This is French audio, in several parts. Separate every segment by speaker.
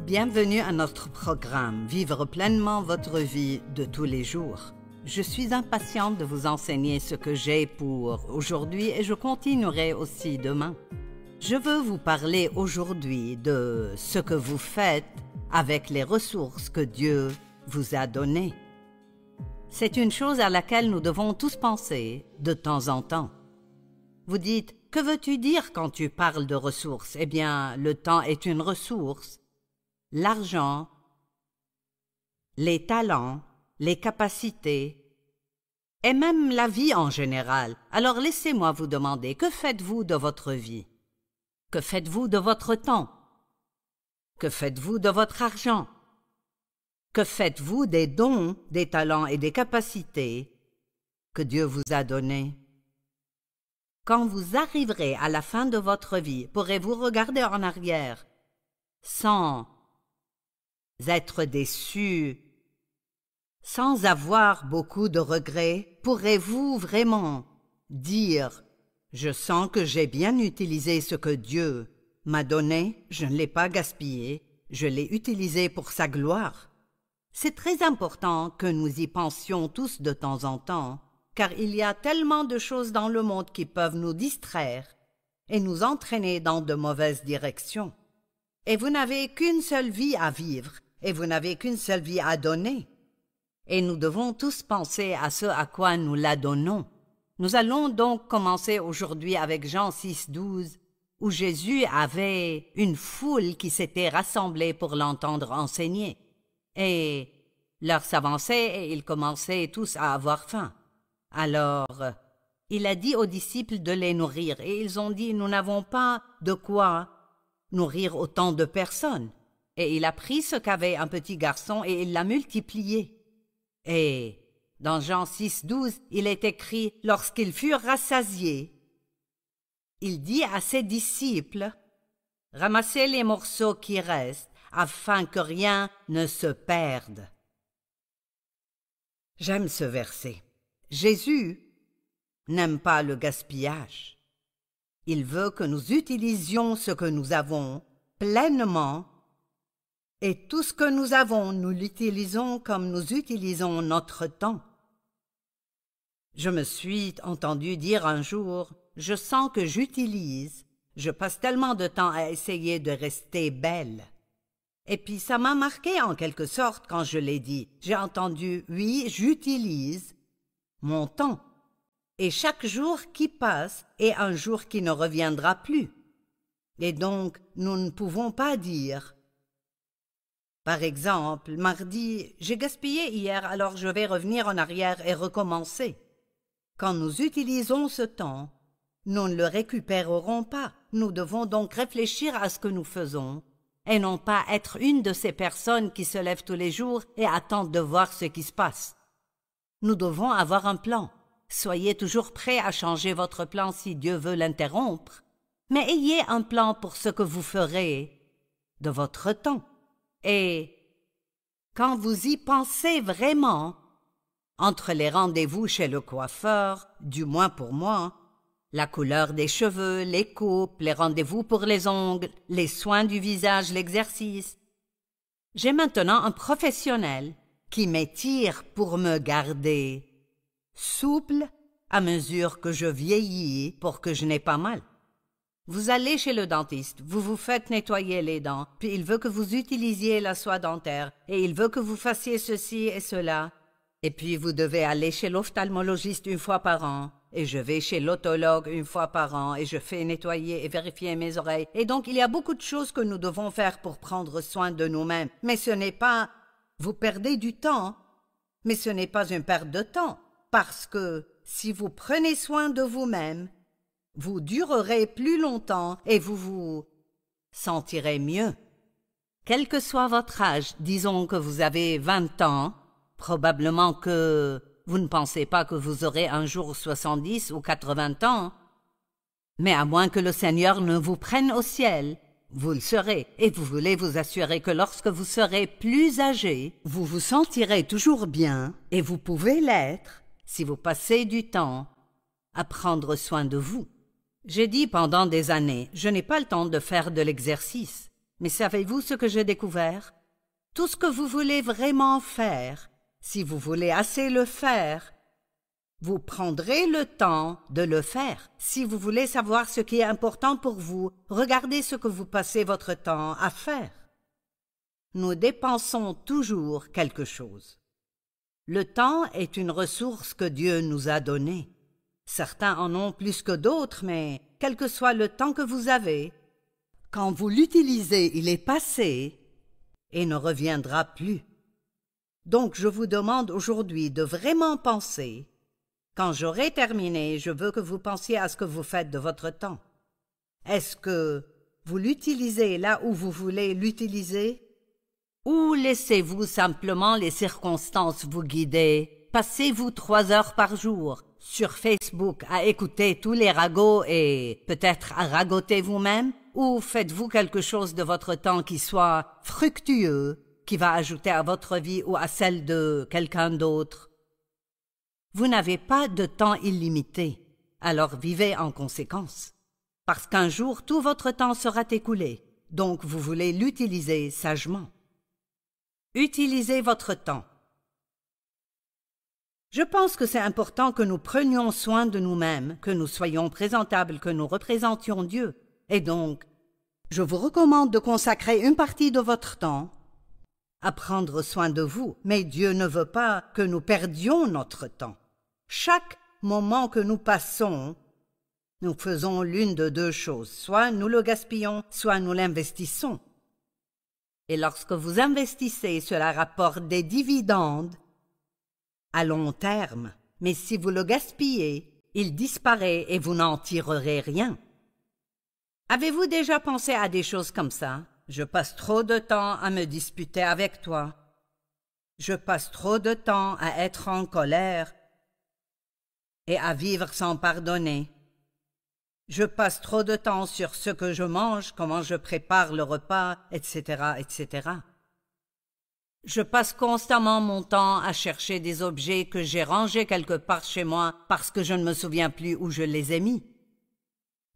Speaker 1: Bienvenue à notre programme « Vivre pleinement votre vie de tous les jours ». Je suis impatiente de vous enseigner ce que j'ai pour aujourd'hui et je continuerai aussi demain. Je veux vous parler aujourd'hui de ce que vous faites avec les ressources que Dieu vous a données. C'est une chose à laquelle nous devons tous penser de temps en temps. Vous dites, que veux-tu dire quand tu parles de ressources? Eh bien, le temps est une ressource. L'argent, les talents, les capacités et même la vie en général. Alors laissez-moi vous demander, que faites-vous de votre vie? Que faites-vous de votre temps? Que faites-vous de votre argent? Que faites-vous des dons, des talents et des capacités que Dieu vous a donnés? Quand vous arriverez à la fin de votre vie, pourrez-vous regarder en arrière sans être déçu, sans avoir beaucoup de regrets? Pourrez-vous vraiment dire « Je sens que j'ai bien utilisé ce que Dieu m'a donné, je ne l'ai pas gaspillé, je l'ai utilisé pour sa gloire ». C'est très important que nous y pensions tous de temps en temps, car il y a tellement de choses dans le monde qui peuvent nous distraire et nous entraîner dans de mauvaises directions. Et vous n'avez qu'une seule vie à vivre, et vous n'avez qu'une seule vie à donner. Et nous devons tous penser à ce à quoi nous la donnons. Nous allons donc commencer aujourd'hui avec Jean 6,12, où Jésus avait une foule qui s'était rassemblée pour l'entendre enseigner. Et l'heure s'avançait et ils commençaient tous à avoir faim. Alors, il a dit aux disciples de les nourrir, et ils ont dit, nous n'avons pas de quoi nourrir autant de personnes. Et il a pris ce qu'avait un petit garçon et il l'a multiplié. Et dans Jean 6,12, il est écrit, lorsqu'ils furent rassasiés, il dit à ses disciples, ramassez les morceaux qui restent, afin que rien ne se perde. J'aime ce verset. Jésus n'aime pas le gaspillage. Il veut que nous utilisions ce que nous avons pleinement, et tout ce que nous avons, nous l'utilisons comme nous utilisons notre temps. Je me suis entendu dire un jour, je sens que je passe tellement de temps à essayer de rester belle. Et puis ça m'a marqué en quelque sorte quand je l'ai dit. J'ai entendu, oui, j'utilise mon temps. Et chaque jour qui passe est un jour qui ne reviendra plus. Et donc, nous ne pouvons pas dire, par exemple, mardi, j'ai gaspillé hier, alors je vais revenir en arrière et recommencer. Quand nous utilisons ce temps, nous ne le récupérerons pas. Nous devons donc réfléchir à ce que nous faisons et non pas être une de ces personnes qui se lèvent tous les jours et attendent de voir ce qui se passe. Nous devons avoir un plan. Soyez toujours prêts à changer votre plan si Dieu veut l'interrompre, mais ayez un plan pour ce que vous ferez de votre temps. Et quand vous y pensez vraiment, entre les rendez-vous chez le coiffeur, du moins pour moi, la couleur des cheveux, les coupes, les rendez-vous pour les ongles, les soins du visage, l'exercice, j'ai maintenant un professionnel qui m'étire pour me garder souple à mesure que je vieillis pour que je n'ai pas mal. Vous allez chez le dentiste, vous vous faites nettoyer les dents, puis il veut que vous utilisiez la soie dentaire, et il veut que vous fassiez ceci et cela. Et puis vous devez aller chez l'ophtalmologiste une fois par an, et je vais chez l'otologue une fois par an, et je fais nettoyer et vérifier mes oreilles. Et donc il y a beaucoup de choses que nous devons faire pour prendre soin de nous-mêmes. Mais ce n'est pas... Vous perdez du temps, mais ce n'est pas une perte de temps, parce que si vous prenez soin de vous-même, vous durerez plus longtemps et vous vous sentirez mieux. Quel que soit votre âge, disons que vous avez 20 ans, probablement que vous ne pensez pas que vous aurez un jour 70 ou 80 ans, mais à moins que le Seigneur ne vous prenne au ciel, vous le serez, et vous voulez vous assurer que lorsque vous serez plus âgé, vous vous sentirez toujours bien, et vous pouvez l'être si vous passez du temps à prendre soin de vous. J'ai dit pendant des années, je n'ai pas le temps de faire de l'exercice. Mais savez-vous ce que j'ai découvert? Tout ce que vous voulez vraiment faire, si vous voulez assez le faire, vous prendrez le temps de le faire. Si vous voulez savoir ce qui est important pour vous, regardez ce que vous passez votre temps à faire. Nous dépensons toujours quelque chose. Le temps est une ressource que Dieu nous a donnée. Certains en ont plus que d'autres, mais quel que soit le temps que vous avez, quand vous l'utilisez, il est passé et ne reviendra plus. Donc je vous demande aujourd'hui de vraiment penser. Quand j'aurai terminé, je veux que vous pensiez à ce que vous faites de votre temps. Est-ce que vous l'utilisez là où vous voulez l'utiliser? Ou laissez-vous simplement les circonstances vous guider? Passez-vous 3 heures par jour sur Facebook à écouter tous les ragots et peut-être à ragoter vous-même? Ou faites-vous quelque chose de votre temps qui soit fructueux, qui va ajouter à votre vie ou à celle de quelqu'un d'autre? Vous n'avez pas de temps illimité, alors vivez en conséquence. Parce qu'un jour, tout votre temps sera écoulé, donc vous voulez l'utiliser sagement. Utilisez votre temps. Je pense que c'est important que nous prenions soin de nous-mêmes, que nous soyons présentables, que nous représentions Dieu. Et donc, je vous recommande de consacrer une partie de votre temps à prendre soin de vous. Mais Dieu ne veut pas que nous perdions notre temps. Chaque moment que nous passons, nous faisons l'une de 2 choses. Soit nous le gaspillons, soit nous l'investissons. Et lorsque vous investissez, cela rapporte des dividendes à long terme. Mais si vous le gaspillez, il disparaît et vous n'en tirerez rien. Avez-vous déjà pensé à des choses comme ça? Je passe trop de temps à me disputer avec toi. Je passe trop de temps à être en colère et à vivre sans pardonner. Je passe trop de temps sur ce que je mange, comment je prépare le repas, etc., etc. Je passe constamment mon temps à chercher des objets que j'ai rangés quelque part chez moi parce que je ne me souviens plus où je les ai mis.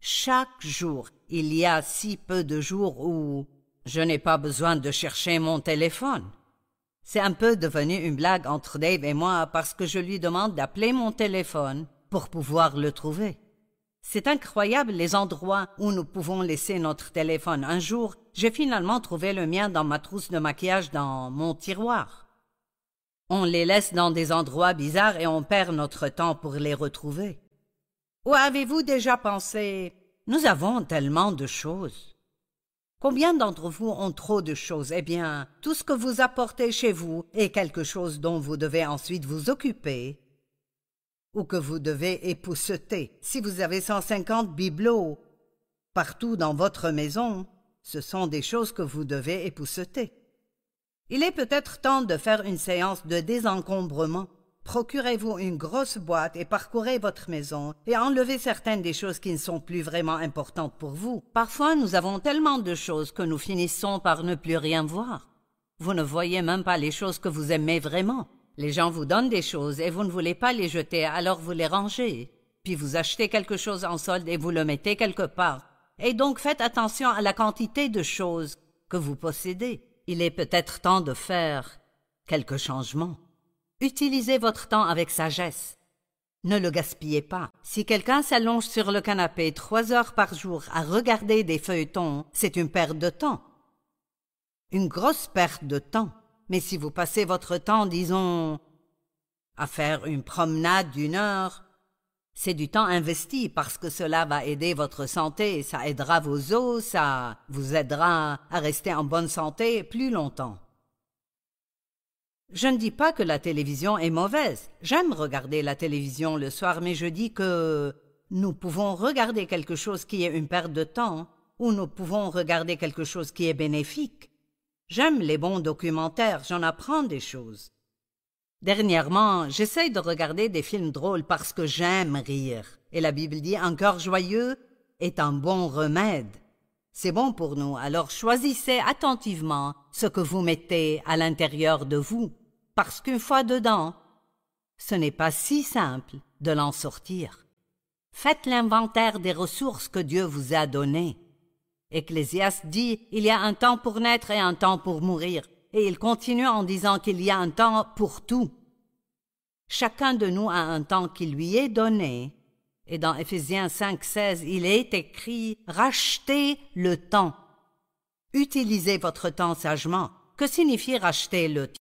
Speaker 1: Chaque jour, il y a si peu de jours où je n'ai pas besoin de chercher mon téléphone. C'est un peu devenu une blague entre Dave et moi parce que je lui demande d'appeler mon téléphone pour pouvoir le trouver. C'est incroyable les endroits où nous pouvons laisser notre téléphone. Un jour, j'ai finalement trouvé le mien dans ma trousse de maquillage dans mon tiroir. On les laisse dans des endroits bizarres et on perd notre temps pour les retrouver. Ou avez-vous déjà pensé, nous avons tellement de choses. Combien d'entre vous ont trop de choses? Eh bien, tout ce que vous apportez chez vous est quelque chose dont vous devez ensuite vous occuper ou que vous devez épousseter. Si vous avez 150 bibelots partout dans votre maison, ce sont des choses que vous devez épousseter. Il est peut-être temps de faire une séance de désencombrement. Procurez-vous une grosse boîte et parcourez votre maison et enlevez certaines des choses qui ne sont plus vraiment importantes pour vous. Parfois, nous avons tellement de choses que nous finissons par ne plus rien voir. Vous ne voyez même pas les choses que vous aimez vraiment. Les gens vous donnent des choses et vous ne voulez pas les jeter, alors vous les rangez. Puis vous achetez quelque chose en solde et vous le mettez quelque part. Et donc faites attention à la quantité de choses que vous possédez. Il est peut-être temps de faire quelques changements. Utilisez votre temps avec sagesse. Ne le gaspillez pas. Si quelqu'un s'allonge sur le canapé 3 heures par jour à regarder des feuilletons, c'est une perte de temps. Une grosse perte de temps. Mais si vous passez votre temps, disons, à faire une promenade d'1 heure, c'est du temps investi parce que cela va aider votre santé, ça aidera vos os, ça vous aidera à rester en bonne santé plus longtemps. Je ne dis pas que la télévision est mauvaise. J'aime regarder la télévision le soir, mais je dis que nous pouvons regarder quelque chose qui est une perte de temps ou nous pouvons regarder quelque chose qui est bénéfique. J'aime les bons documentaires, j'en apprends des choses. Dernièrement, j'essaye de regarder des films drôles parce que j'aime rire. Et la Bible dit « Un cœur joyeux est un bon remède ». C'est bon pour nous, alors choisissez attentivement ce que vous mettez à l'intérieur de vous. Parce qu'une fois dedans, ce n'est pas si simple de l'en sortir. Faites l'inventaire des ressources que Dieu vous a données. Ecclésiaste dit, il y a un temps pour naître et un temps pour mourir. Et il continue en disant qu'il y a un temps pour tout. Chacun de nous a un temps qui lui est donné. Et dans Éphésiens 5,16, il est écrit « Rachetez le temps ». Utilisez votre temps sagement. Que signifie racheter le temps?